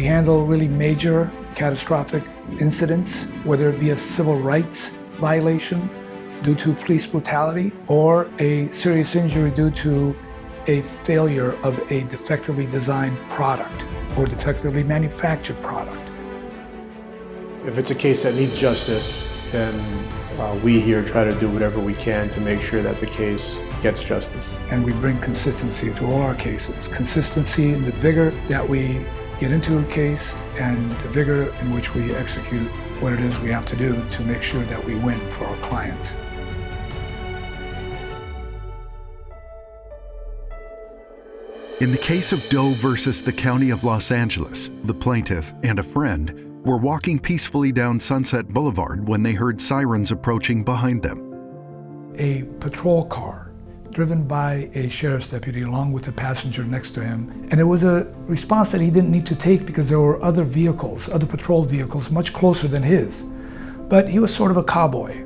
We handle really major catastrophic incidents, whether it be a civil rights violation due to police brutality or a serious injury due to a failure of a defectively designed product or defectively manufactured product. If it's a case that needs justice, then we here try to do whatever we can to make sure that the case gets justice. And we bring consistency to all our cases. Consistency in the vigor that we get into a case and the vigor in which we execute what it is we have to do to make sure that we win for our clients. In the case of Doe versus the County of Los Angeles, the plaintiff and a friend were walking peacefully down Sunset Boulevard when they heard sirens approaching behind them. A patrol car driven by a sheriff's deputy along with the passenger next to him. And it was a response that he didn't need to take because there were other vehicles, other patrol vehicles much closer than his. But he was sort of a cowboy,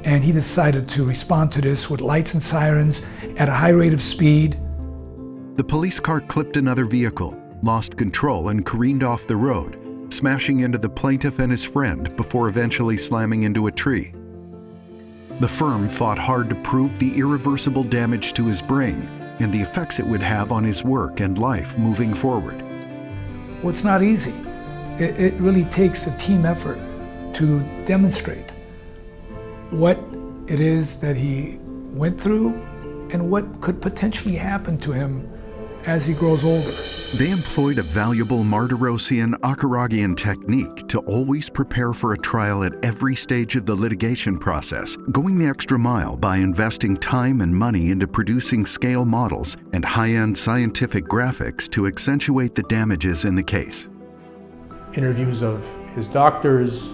and he decided to respond to this with lights and sirens at a high rate of speed. The police car clipped another vehicle, lost control and careened off the road, smashing into the plaintiff and his friend before eventually slamming into a tree. The firm fought hard to prove the irreversible damage to his brain and the effects it would have on his work and life moving forward. Well, it's not easy. It really takes a team effort to demonstrate what it is that he went through and what could potentially happen to him as he grows older. They employed a valuable Mardirossian Akaragian technique to always prepare for a trial at every stage of the litigation process, going the extra mile by investing time and money into producing scale models and high-end scientific graphics to accentuate the damages in the case. Interviews of his doctors,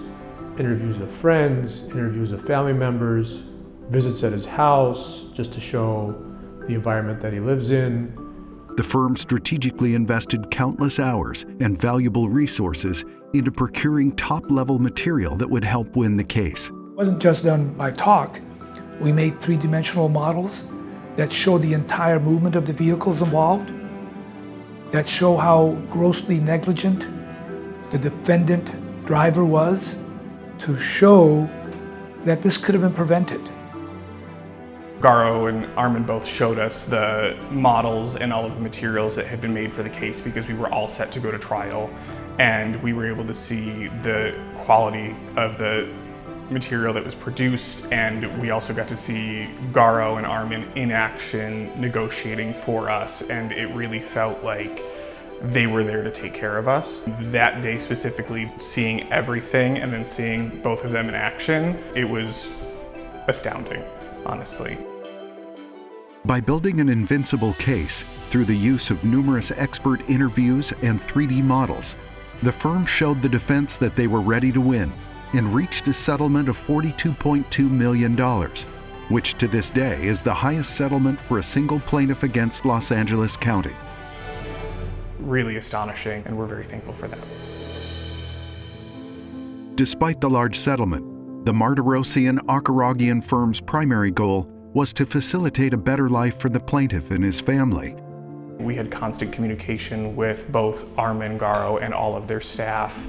interviews of friends, interviews of family members, visits at his house just to show the environment that he lives in. The firm strategically invested countless hours and valuable resources into procuring top-level material that would help win the case. It wasn't just done by talk. We made three-dimensional models that show the entire movement of the vehicles involved, that show how grossly negligent the defendant driver was, to show that this could have been prevented. Garo and Armen both showed us the models and all of the materials that had been made for the case because we were all set to go to trial, and we were able to see the quality of the material that was produced, and we also got to see Garo and Armen in action negotiating for us, and it really felt like they were there to take care of us. That day specifically, seeing everything and then seeing both of them in action, it was astounding, honestly. By building an invincible case through the use of numerous expert interviews and 3D models, the firm showed the defense that they were ready to win and reached a settlement of $42.2 million, which to this day is the highest settlement for a single plaintiff against Los Angeles County. Really astonishing, and we're very thankful for that. Despite the large settlement, the Mardirossian Akaragian firm's primary goal was to facilitate a better life for the plaintiff and his family. We had constant communication with both Armen, Garo, and all of their staff.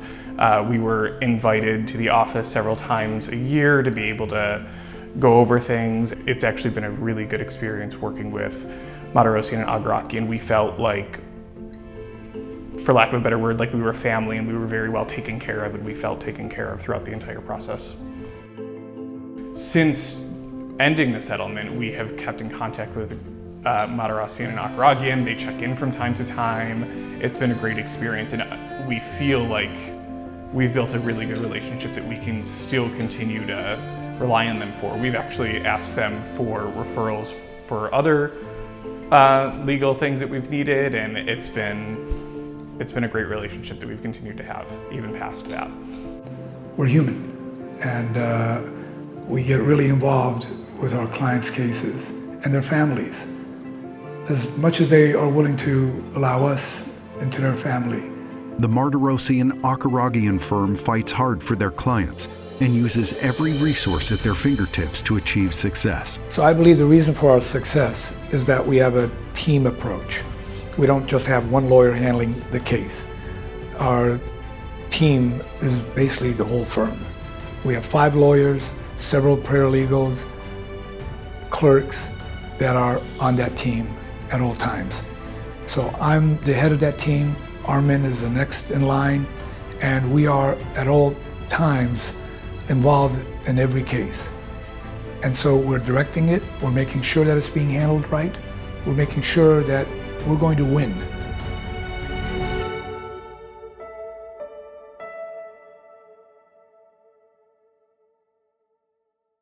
We were invited to the office several times a year to be able to go over things. It's actually been a really good experience working with Mardirossian and Akaragian. We felt like, for lack of a better word, like we were a family, and we were very well taken care of, and we felt taken care of throughout the entire process. Since ending the settlement, we have kept in contact with Mardirossian and Akaragian. They check in from time to time. It's been a great experience, and we feel like we've built a really good relationship that we can still continue to rely on them for. We've actually asked them for referrals for other legal things that we've needed, and it's been a great relationship that we've continued to have, even past that. We're human, and we get really involved with our clients' cases and their families, as much as they are willing to allow us into their family. The Mardirossian Akaragian firm fights hard for their clients and uses every resource at their fingertips to achieve success. So I believe the reason for our success is that we have a team approach. We don't just have one lawyer handling the case. our team is basically the whole firm. We have 5 lawyers, several paralegals, clerks that are on that team at all times. So I'm the head of that team, Armen is the next in line, and we are at all times involved in every case. And so we're directing it, we're making sure that it's being handled right, we're making sure that we're going to win.